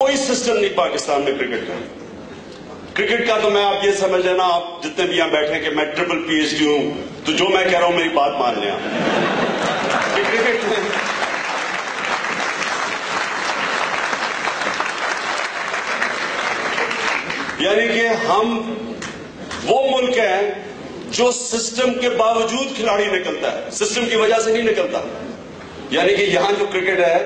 کوئی سسٹم نہیں پاکستان میں کرکٹ کا. کرکٹ کا تو میں آپ یہ سمجھ لینا، آپ جتنے بھی یہاں بیٹھے کہ میں ٹرپل پی ایچ ڈی ہوں، تو جو میں کہہ رہا ہوں میری بات مان لیں کہ کرکٹ میں یعنی کہ ہم وہ ملک ہیں جو سسٹم کے باوجود کھلاڑی نکلتا ہے، سسٹم کی وجہ سے نہیں نکلتا. یعنی کہ یہاں جو کرکٹ ہے،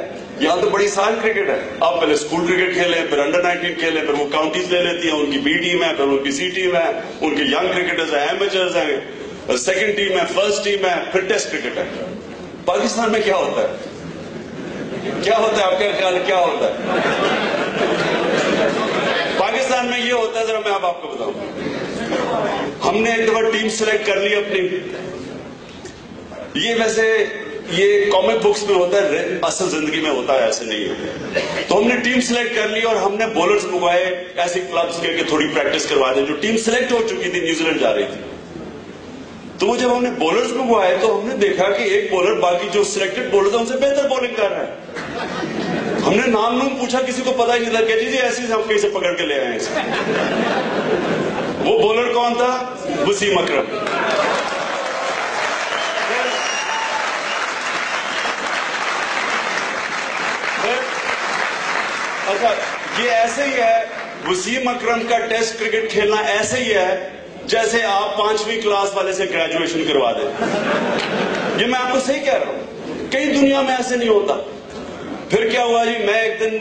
یہاں تو بڑی سان کرکٹ ہے. آپ پہلے اسکول کرکٹ کھیلیں، پھر انڈر 19 کھیلیں، پھر وہ کاؤنٹیز لے لیتی ہیں، ان کی بی ٹیم ہے، پھر ان کی سی ٹیم ہے، ان کے ینگ کرکٹرز ہیں، ایمیچرز ہیں، سیکنڈ ٹیم ہے، فرسٹ ٹیم ہے، پھر ٹیسٹ کرکٹ ہے. پاکستان میں کیا ہوتا ہے؟ کیا ہوتا ہے آپ کا خیال؟ کیا ہوتا ہے پاکستان میں؟ یہ ہوتا ہے، ذرا میں آپ کو بتاؤں. ہم نے ایک دفعہ ٹیم سلیکٹ کر لی اپنی. یہ ویسے یہ کامک بکس میں ہوتا ہے، اصل زندگی میں ہوتا ہے ایسے نہیں ہے. تو ہم نے ٹیم سلیکٹ کر لی اور ہم نے بولرز منگوائے ایسے کلبز کے کہ تھوڑی پریکٹس کروا دیں. جو ٹیم سلیکٹ ہو چکی تھی نیوزی لینڈ جا رہی تھی، تو وہ جب ہم نے بولرز منگوائے تو ہم نے دیکھا کہ ایک بولر باقی جو سلیکٹڈ بولرز ہیں ان سے بہتر بولنگ کر رہا ہے. ہم نے نام پوچھا، کسی کو پتا ہی نہیں تھا کہ جی ایسی ہم کہیں سے پکڑ کے لے آئے ہیں. وہ بولر کون تھا؟ وسیم اکرم. اچھا، یہ ایسے ہی ہے، وسیم اکرم کا ٹیسٹ کرکٹ کھیلنا ایسے ہی ہے جیسے آپ 5ویں کلاس والے سے گریجویشن کروا دیں. یہ میں آپ کو صحیح کہہ رہا ہوں، کئی دنیا میں ایسے نہیں ہوتا. پھر کیا ہوا جی، میں ایک دن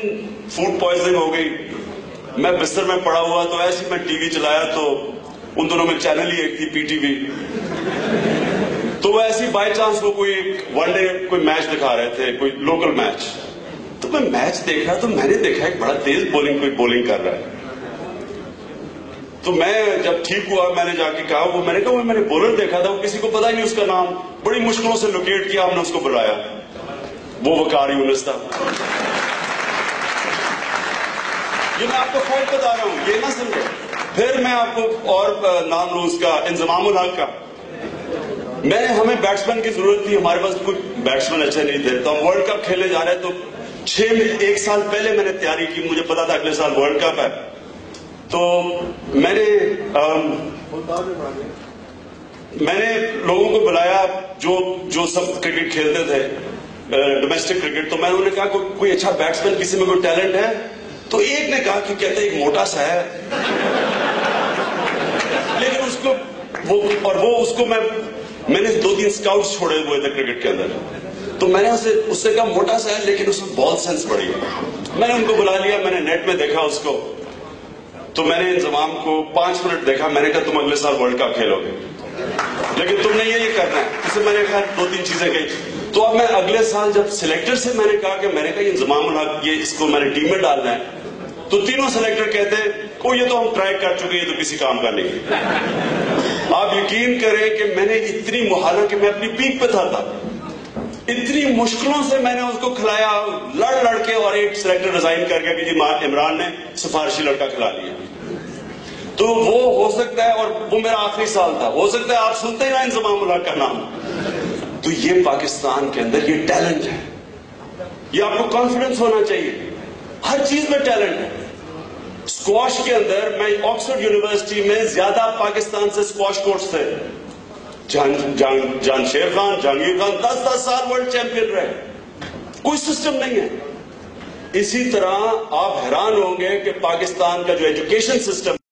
فوڈ پوائزنگ ہو گئی، میں بستر میں پڑا ہوا، تو ایسے میں ٹی وی چلایا تو ان دونوں میں چینل ہی ایک تھی، پی ٹی وی. تو وہ ایسی بائی چانس وہ کوئی ون ڈے کوئی میچ دکھا رہے تھے، کوئی لوکل میچ. تو میں میچ دیکھ رہا تو میں نے دیکھا ایک بڑا تیز کوئی بولنگ کر رہا ہے. تو میں جب ٹھیک ہوا میں نے جا کے کہا، وہ میں نے کہا وہ میں نے بولر دیکھا تھا، وہ کسی کو پتا ہی نہیں اس کا نام. بڑی مشکلوں سے لوکیٹ کیا، ہم نے اس کو بلایا. وہ وقار یونس تھا. یہ میں آپ کو فیکٹ بتا رہا ہوں، یہ نہ سمجھے. پھر میں آپ کو اور نام لوں اس کا، انضمام الحق کا. ہمیں بیٹسمین کی ضرورت تھی، ہمارے پاس کوئی بیٹسمین اچھے نہیں تھے. تو ہم ورلڈ کپ کھیلے جا رہے، تو 1 سال پہلے میں نے تیاری کی، مجھے پتا تھا اگلے سال ورلڈ کپ ہے. تو میں نے لوگوں کو بلایا جو سب کرکٹ کھیلتے تھے، ڈومیسٹک کرکٹ. تو میں نے کہا کوئی اچھا بیٹسمین، کسی میں کوئی ٹیلنٹ ہے؟ تو ایک نے کہا کہ کہتے ایک موٹا سا ہے، لیکن اس کو اس کو میں نے 2-3 سکاؤٹس چھوڑے ہوئے تھے کرکٹ کے اندر. تو میں نے اس سے کہا موٹا سا ہے لیکن اس میں بال سینس بڑی ہے. میں نے ان کو بلا لیا، میں نے نیٹ میں دیکھا اس کو. تو میں نے انضمام کو 5 منٹ دیکھا، میں نے کہا تم اگلے سال ورلڈ کپ کھیلو گے، لیکن تم نے یہ کرنا ہے. اسے میں نے کہا 2-3 چیزیں کہی. تو اب میں اگلے سال جب سلیکٹر سے میں نے کہا یہ انضمام الحق، یہ اس کو میں نے ٹیم میں ڈالنا ہے، تو تینوں سلیکٹر کہتے یہ تو ہم ٹرائی کر چکے، یہ تو کسی کام کا نہیں. آپ یقین کریں کہ میں نے اتنی محالہ کہ میں اپنی پیک پہ تھا، اتنی مشکلوں سے میں نے اس کو کھلایا، لڑ کے، اور ایک سلیکٹر ریزائن کر گیا کہ جی عمران نے سفارشی لڑکا کھلا لیا. تو وہ ہو سکتا ہے، اور وہ میرا آخری سال تھا، ہو سکتا ہے آپ سنتے ہی نہ انضمام الحق کا نام. تو یہ پاکستان کے اندر یہ ٹیلنٹ ہے، یہ آپ کو کانفیڈنس ہونا چاہیے. ہر چیز میں ٹیلنٹ ہے. اسکواش کے اندر میں آکسفورڈ یونیورسٹی میں زیادہ پاکستان سے اسکواش کورٹس تھے. جان شیر خان، جہانگیر خان 10 سال ورلڈ چیمپئن رہے. کوئی سسٹم نہیں ہے. اسی طرح آپ حیران ہوں گے کہ پاکستان کا جو ایجوکیشن سسٹم